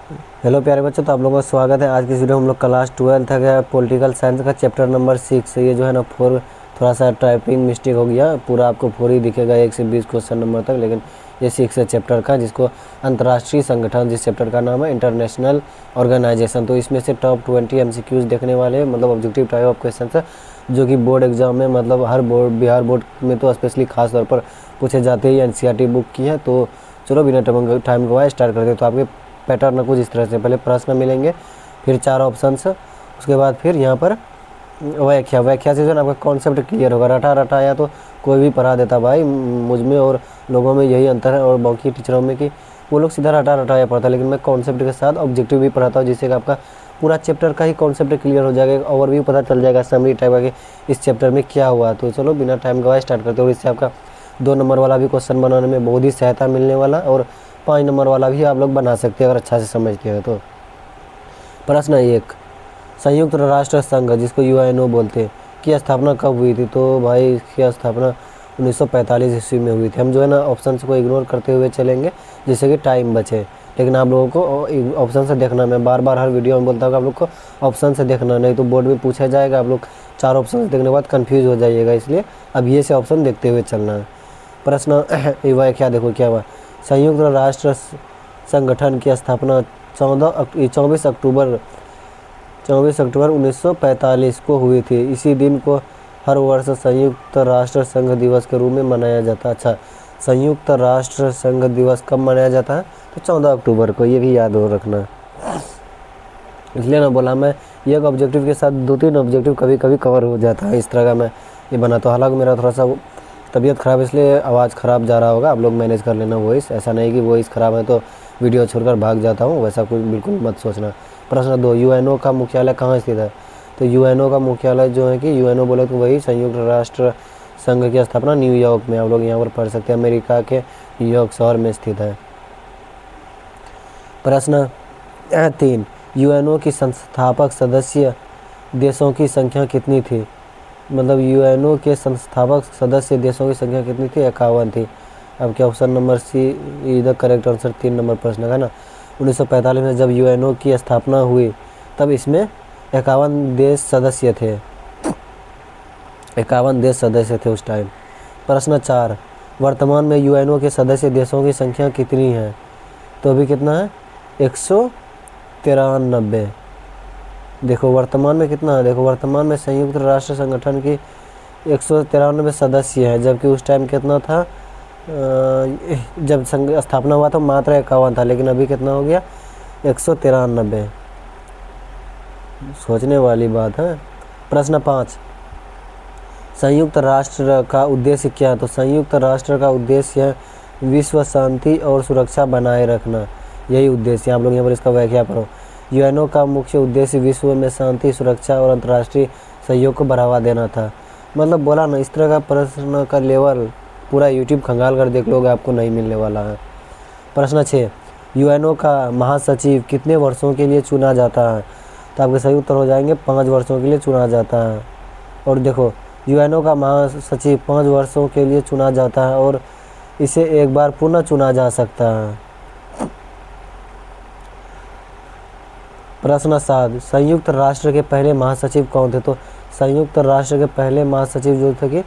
Hello प्यारे बच्चों, तो आप लोगों का स्वागत है। आज की इस वीडियो में हम लोग क्लास 12 है पॉलिटिकल साइंस का चैप्टर नंबर 6। ये जो है ना 4 थोड़ा सा टाइपिंग मिस्टेक हो गया, पूरा आपको 4 ही दिखेगा 1 से 20 क्वेश्चन नंबर तक, लेकिन ये 6 है चैप्टर का, जिसको अंतर्राष्ट्रीय संगठन, जिस चैप्टर का नाम है इंटरनेशनल ऑर्गेनाइजेशन। तो इसमें से टॉप 20 MCQs देखने वाले हैं, मतलब ऑब्जेक्टिव टाइप ऑफ क्वेश्चन है, जो कि बोर्ड एग्जाम में, मतलब हर बोर्ड, बिहार बोर्ड में तो स्पेशली खास तौर पर पूछे जाते हैं। NCERT बुक की है। तो चलो बिना टाइम गवाए स्टार्ट करते हैं। तो आपके पैटर्न कुछ इस तरह से, पहले प्रश्न मिलेंगे, फिर 4 ऑप्शंस, उसके बाद फिर यहाँ पर व्याख्या से जो है आपका कॉन्सेप्ट क्लियर होगा। रटा रटाया तो कोई भी पढ़ा देता भाई, मुझ में और लोगों में यही अंतर है, और बाकी टीचरों में, कि वो लोग सीधा रटा रटाया पढ़ता है, लेकिन मैं कॉन्सेप्ट के साथ ऑब्जेक्टिव भी पढ़ाता हूँ, जिससे कि आपका पूरा चैप्टर का ही कॉन्सेप्ट क्लियर हो जाएगा, ओवरव्यू पता चल जाएगा, समरी टाइप का कि इस चैप्टर में क्या हुआ। तो चलो बिना टाइम गवाए स्टार्ट करते हो। इससे आपका 2 नंबर वाला भी क्वेश्चन बनाने में बहुत ही सहायता मिलने वाला, और 5 नंबर वाला भी आप लोग बना सकते हैं अगर अच्छा से समझते हैं तो। प्रश्न 1, संयुक्त राष्ट्र संघ, जिसको UNO बोलते हैं, की स्थापना कब हुई थी? तो भाई इसकी स्थापना 1945 ईस्वी में हुई थी। हम जो है ना ऑप्शन को इग्नोर करते हुए चलेंगे, जिससे कि टाइम बचे, लेकिन आप लोगों को ऑप्शन से देखना। मैं बार बार हर वीडियो में बोलता हूँ कि आप लोग को ऑप्शन से देखना, नहीं तो बोर्ड में पूछा जाएगा, आप लोग 4 ऑप्शन देखने के बाद कन्फ्यूज़ हो जाइएगा, इसलिए अब ये से ऑप्शन देखते हुए चलना है। प्रश्न क्या देखो क्या हुआ। संयुक्त राष्ट्र संगठन की स्थापना 24 अक्टूबर 1945 को हुई थी। इसी दिन को हर वर्ष संयुक्त राष्ट्र संघ दिवस के रूप में मनाया जाता है। अच्छा, संयुक्त राष्ट्र संघ दिवस कब मनाया जाता है? तो 14 अक्टूबर को, ये भी याद हो रखना। इसलिए ना बोला मैं, एक ऑब्जेक्टिव के साथ 2-3 ऑब्जेक्टिव कभी कभी कवर हो जाता है, इस तरह का मैं ये बनाता हूँ। हालांकि मेरा थोड़ा सा तबीयत ख़राब, इसलिए आवाज़ ख़राब जा रहा होगा, आप लोग मैनेज कर लेना वॉइस। ऐसा नहीं कि वॉइस ख़राब है तो वीडियो छोड़कर भाग जाता हूँ, वैसा कुछ बिल्कुल मत सोचना। प्रश्न 2, UNO का मुख्यालय कहाँ स्थित है? तो UNO का मुख्यालय जो है कि UNO बोले तो वही संयुक्त राष्ट्र संघ की स्थापना न्यूयॉर्क में, आप लोग यहाँ पर पढ़ सकते हैं, अमेरिका के न्यूयॉर्क शहर में स्थित है। प्रश्न 3, UNO की संस्थापक सदस्य देशों की संख्या कितनी थी? मतलब UNO के संस्थापक सदस्य देशों की संख्या कितनी थी? 51 थी। अब क्या option number C is the correct answer. 3 number प्रश्न है ना। 1945 में जब UNO की स्थापना हुई, तब इसमें 51 देश सदस्य थे, 51 देश सदस्य थे उस टाइम। प्रश्न 4, वर्तमान में UNO के सदस्य देशों की संख्या कितनी है? तो अभी कितना है? 193। देखो वर्तमान में कितना है, देखो वर्तमान में संयुक्त राष्ट्र संगठन की 193 सदस्य हैं, जबकि उस टाइम कितना था? जब स्थापना हुआ था मात्र 51 था, लेकिन अभी कितना हो गया? 193। सोचने वाली बात है। प्रश्न 5, संयुक्त राष्ट्र का उद्देश्य क्या है? तो संयुक्त राष्ट्र का उद्देश्य है विश्व शांति और सुरक्षा बनाए रखना, यही उद्देश्य है। आप लोग यहाँ पर इसका व्याख्या करो। UNO का मुख्य उद्देश्य विश्व में शांति, सुरक्षा और अंतर्राष्ट्रीय सहयोग को बढ़ावा देना था। मतलब बोला ना, इस तरह का प्रश्न का लेवल पूरा YouTube खंगाल कर देख लोगे, आपको नहीं मिलने वाला है। प्रश्न 6, UNO का महासचिव कितने वर्षों के लिए चुना जाता है? तो आपके सही उत्तर हो जाएंगे 5 वर्षों के लिए चुना जाता है। और देखो UNO का महासचिव 5 वर्षों के लिए चुना जाता है, और इसे एक बार पुनः चुना जा सकता है। प्रश्न 7, संयुक्त राष्ट्र के पहले महासचिव कौन थे? तो संयुक्त राष्ट्र के पहले महासचिव जो थे कि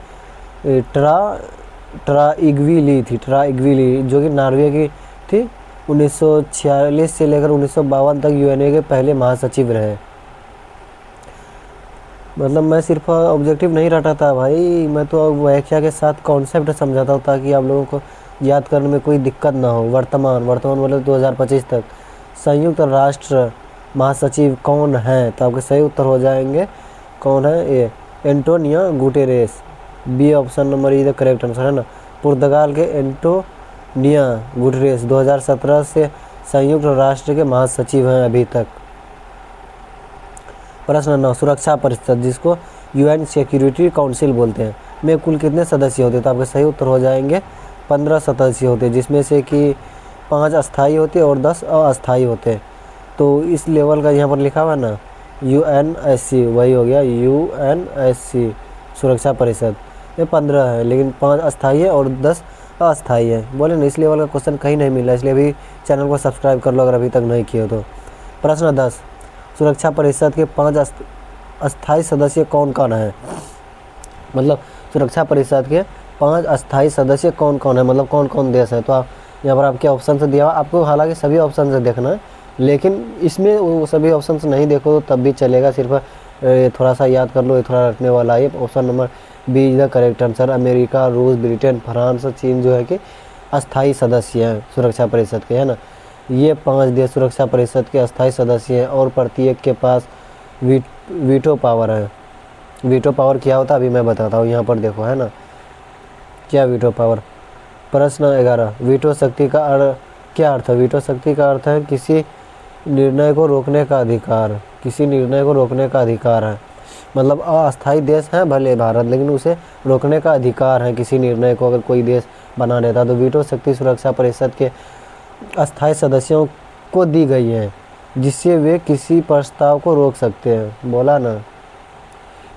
ट्राइग्वी थी, ट्राइग्वी, जो कि नॉर्वे की थी। 1946 से लेकर 1952 तक UNO के पहले महासचिव रहे। मतलब मैं सिर्फ ऑब्जेक्टिव नहीं रटा था भाई, मैं तो व्याख्या के साथ कॉन्सेप्ट समझाता हूँ, ताकि आप लोगों को याद करने में कोई दिक्कत ना हो। वर्तमान मतलब 2025 तक संयुक्त राष्ट्र महासचिव कौन है? तो आपके सही उत्तर हो जाएंगे, कौन है? ये Antonio Guterres. B option number is the correct answer, है ना। पुर्तगाल के एंटोनियो गुटेरेस 2017 से संयुक्त राष्ट्र के महासचिव हैं अभी तक। प्रश्न 9, सुरक्षा परिषद, जिसको UN सिक्योरिटी काउंसिल बोलते हैं, में कुल कितने सदस्य होते हैं? तो आपके सही उत्तर हो जाएंगे 15 सदस्य होते हैं, जिसमें से कि 5 अस्थायी होते हैं और 10 अस्थायी होते हैं। तो इस लेवल का यहाँ पर लिखा हुआ ना UNSC, वही हो गया UNSC सुरक्षा परिषद में 15 है, लेकिन 5 अस्थायी है और 10 अस्थाई है। बोले ना, इस लेवल का क्वेश्चन कहीं नहीं मिला, इसलिए अभी चैनल को सब्सक्राइब कर लो अगर अभी तक नहीं किए हो तो। प्रश्न 10, सुरक्षा परिषद के 5 अस्थाई सदस्य कौन कौन हैं? मतलब सुरक्षा परिषद के 5 अस्थाई सदस्य कौन कौन है, मतलब कौन कौन देश है। तो आप यहाँ पर आपके ऑप्शन से दिया हुआ, आपको हालांकि सभी ऑप्शन से देखना है, लेकिन इसमें वो सभी ऑप्शन से नहीं देखो तो तब भी चलेगा, सिर्फ थोड़ा सा याद कर लो, ये थोड़ा रटने वाला है। Option number B is the correct answer. America, रूस, ब्रिटेन, फ्रांस, चीन जो है कि अस्थाई सदस्य हैं सुरक्षा परिषद के, है ना। ये 5 देश सुरक्षा परिषद के अस्थाई सदस्य हैं और प्रत्येक के पास वीटो पावर है। वीटो पावर क्या होता है अभी मैं बताता हूँ, यहाँ पर देखो, है ना, क्या वीटो पावर। प्रश्न 11, वीटो शक्ति का क्या अर्थ है? वीटो शक्ति का अर्थ है किसी निर्णय को रोकने का अधिकार, किसी निर्णय को रोकने का अधिकार है। मतलब अस्थाई देश है भले भारत, लेकिन उसे रोकने का अधिकार है किसी निर्णय को, अगर कोई देश बना लेता तो वीटो शक्ति सुरक्षा परिषद के अस्थाई सदस्यों को दी गई है, जिससे वे किसी प्रस्ताव को रोक सकते हैं। बोला ना,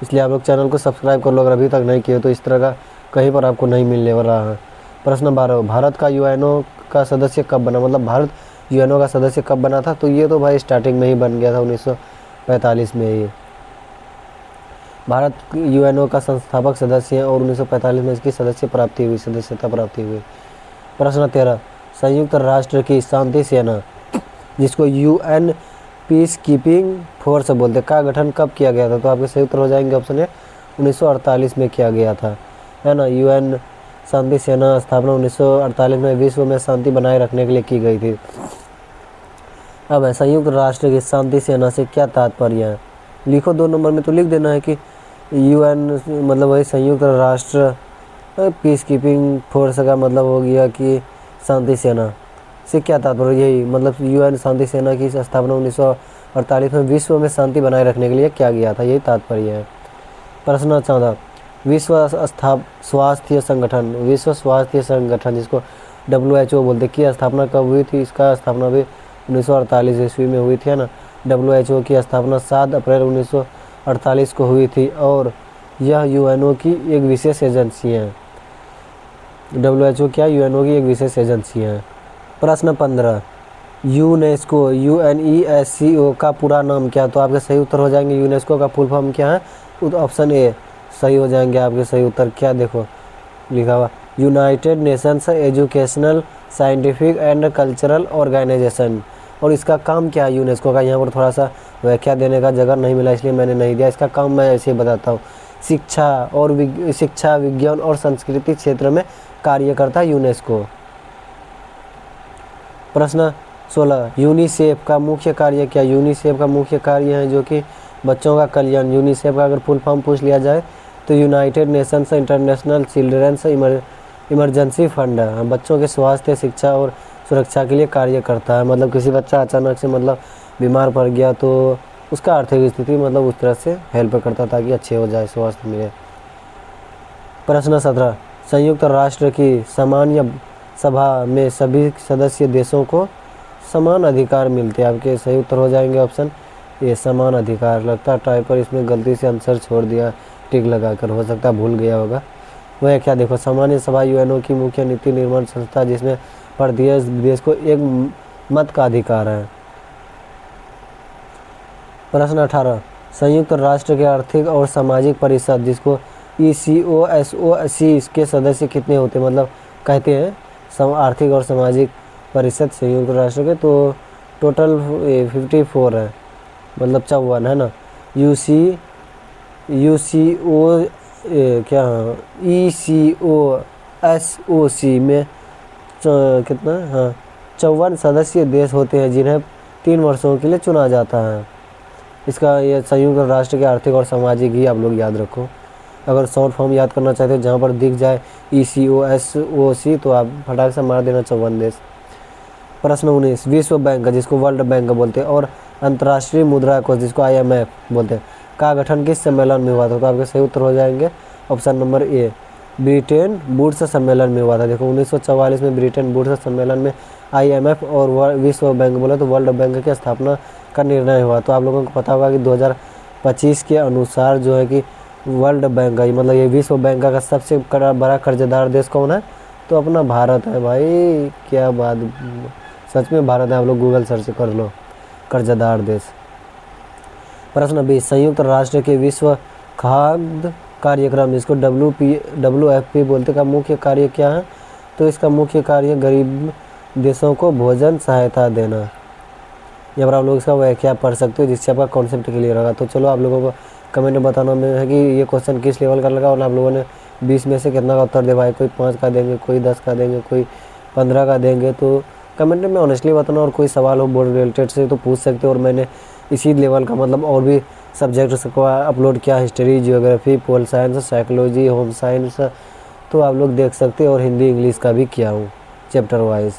इसलिए आप लोग चैनल को सब्सक्राइब कर लो अगर अभी तक नहीं किए तो, इस तरह का कहीं पर आपको नहीं मिलने वाला है। प्रश्न 12, भारत का यूएनओ का सदस्य कब बना? मतलब भारत यूएनओ का सदस्य कब बना था? तो ये तो भाई स्टार्टिंग में ही बन गया था, 1945 में ही। भारत यूएनओ का संस्थापक सदस्य है और 1945 में इसकी सदस्यता प्राप्ति हुई। प्रश्न 13, संयुक्त राष्ट्र की शांति सेना, जिसको यूएन पीस कीपिंग फोर्स बोलते, का गठन कब किया गया था? तो आपके सही उत्तर हो जाएंगे ऑप्शन ए, 1948 में किया गया था, है ना। यूएन शांति सेना स्थापना 1948 में विश्व में शांति बनाए रखने के लिए की गई थी। अब है संयुक्त राष्ट्र की शांति सेना से क्या तात्पर्य है? लिखो 2 नंबर में तो लिख देना है कि यूएन मतलब वही संयुक्त राष्ट्र पीस कीपिंग फोर्स का मतलब हो गया कि शांति सेना से क्या तात्पर्य, यही मतलब यूएन शांति सेना की स्थापना 1948 में विश्व में शांति बनाए रखने के लिए किया गया था, यही तात्पर्य है। प्रश्न 14, विश्व स्वास्थ्य संगठन जिसको WHO बोलते, की स्थापना कब हुई थी? इसका स्थापना भी 1948 ईस्वी में हुई थी, है ना। WHO की स्थापना 7 अप्रैल 1948 को हुई थी और यह यूएनओ की एक विशेष एजेंसी है। WHO क्या यूएनओ की एक विशेष एजेंसी है। प्रश्न 15, यूनेस्को UNESCO का पूरा नाम क्या? तो आपके सही उत्तर हो जाएंगे यूनेस्को का फुल फॉर्म क्या है? ऑप्शन ए सही हो जाएंगे आपके सही उत्तर। क्या देखो लिखा हुआ, United Nations Educational Scientific and Cultural Organization. और इसका काम क्या है यूनेस्को का? यहाँ पर थोड़ा सा व्याख्या देने का जगह नहीं मिला इसलिए मैंने नहीं दिया। इसका काम मैं ऐसे ही बताता हूँ, शिक्षा विज्ञान और संस्कृति क्षेत्र में कार्य करता है यूनेस्को। प्रश्न 16, यूनिसेफ का मुख्य कार्य क्या? यूनिसेफ का मुख्य कार्य है जो कि बच्चों का कल्याण। यूनिसेफ का अगर फुल फॉर्म पूछ लिया जाए तो United Nations International Children's Emergency Fund है, बच्चों के स्वास्थ्य, शिक्षा और सुरक्षा के लिए कार्य करता है। मतलब किसी बच्चा अचानक से मतलब बीमार पड़ गया तो उसका आर्थिक स्थिति मतलब उस तरह से हेल्प करता ताकि अच्छे हो जाए, स्वास्थ्य मिले। प्रश्न 17, संयुक्त राष्ट्र की सामान्य सभा में सभी सदस्य देशों को समान अधिकार मिलते हैं। आपके सही उत्तर हो जाएंगे ऑप्शन ये, समान अधिकार। लगता है टाइपर इसमें गलती से आंसर छोड़ दिया टिक लगाकर, हो सकता है भूल गया होगा। वह क्या देखो, सामान्य सभा यूएनओ की मुख्य नीति निर्माण संस्था जिसमें प्रत्येक देश को एक मत का अधिकार है। प्रश्न 18, संयुक्त राष्ट्र के आर्थिक और सामाजिक परिषद जिसको ECOSOC के सदस्य कितने होते हैं? मतलब कहते हैं आर्थिक और सामाजिक परिषद संयुक्त राष्ट्र के, तो टोटल 54 है, मतलब 54 है ना। ECOSOC में कितना? हाँ, 54 सदस्य देश होते हैं जिन्हें 3 वर्षों के लिए चुना जाता है। इसका ये संयुक्त राष्ट्र के आर्थिक और सामाजिक ही आप लोग याद रखो। अगर शॉर्ट फॉर्म याद करना चाहते हो जहाँ पर दिख जाए ECOSOC तो आप फटाक से मार देना 54 देश। प्रश्न 19, विश्व बैंक जिसको वर्ल्ड बैंक बोलते हैं और अंतर्राष्ट्रीय मुद्रा कोष जिसको IMF बोलते हैं का गठन किस सम्मेलन में हुआ था? तो आपके सही उत्तर हो जाएंगे option number A, Bretton Woods सम्मेलन में हुआ था। देखो 1944 में ब्रिटेन वुड्स सम्मेलन में IMF और विश्व बैंक बोला तो वर्ल्ड बैंक की स्थापना का निर्णय हुआ। तो आप लोगों को पता होगा कि 2025 के अनुसार जो है कि वर्ल्ड बैंक का मतलब ये विश्व बैंक का सबसे बड़ा कर्जदार देश कौन है? तो अपना भारत है भाई, क्या बात, सच में भारत है। आप लोग गूगल सर्च कर लो, कर्जदार देश। प्रश्न 20, संयुक्त राष्ट्र के विश्व खाद्य कार्यक्रम, इसको WFP बोलते, का मुख्य कार्य क्या है? तो इसका मुख्य कार्य गरीब देशों को भोजन सहायता देना। यहाँ पर आप लोग इसका व्याख्या पढ़ सकते हो, जिससे आपका कॉन्सेप्ट क्लियर होगा। तो चलो आप लोगों को कमेंट में बताना में है कि ये क्वेश्चन किस लेवल का लगा, और आप लोगों ने 20 में से कितना का उत्तर दे भाई। कोई 5 का देंगे, कोई 10 का देंगे, कोई 15 का देंगे। तो कमेंट में ऑनेस्टली बताना, और कोई सवाल हो बोर्ड रिलेटेड से तो पूछ सकते हो। और मैंने इसी लेवल का मतलब और भी सब्जेक्ट्स को अपलोड किया, history, geography, pol science, psychology, home science, तो आप लोग देख सकते हो। और हिंदी इंग्लिश का भी किया हूँ चैप्टर वाइज।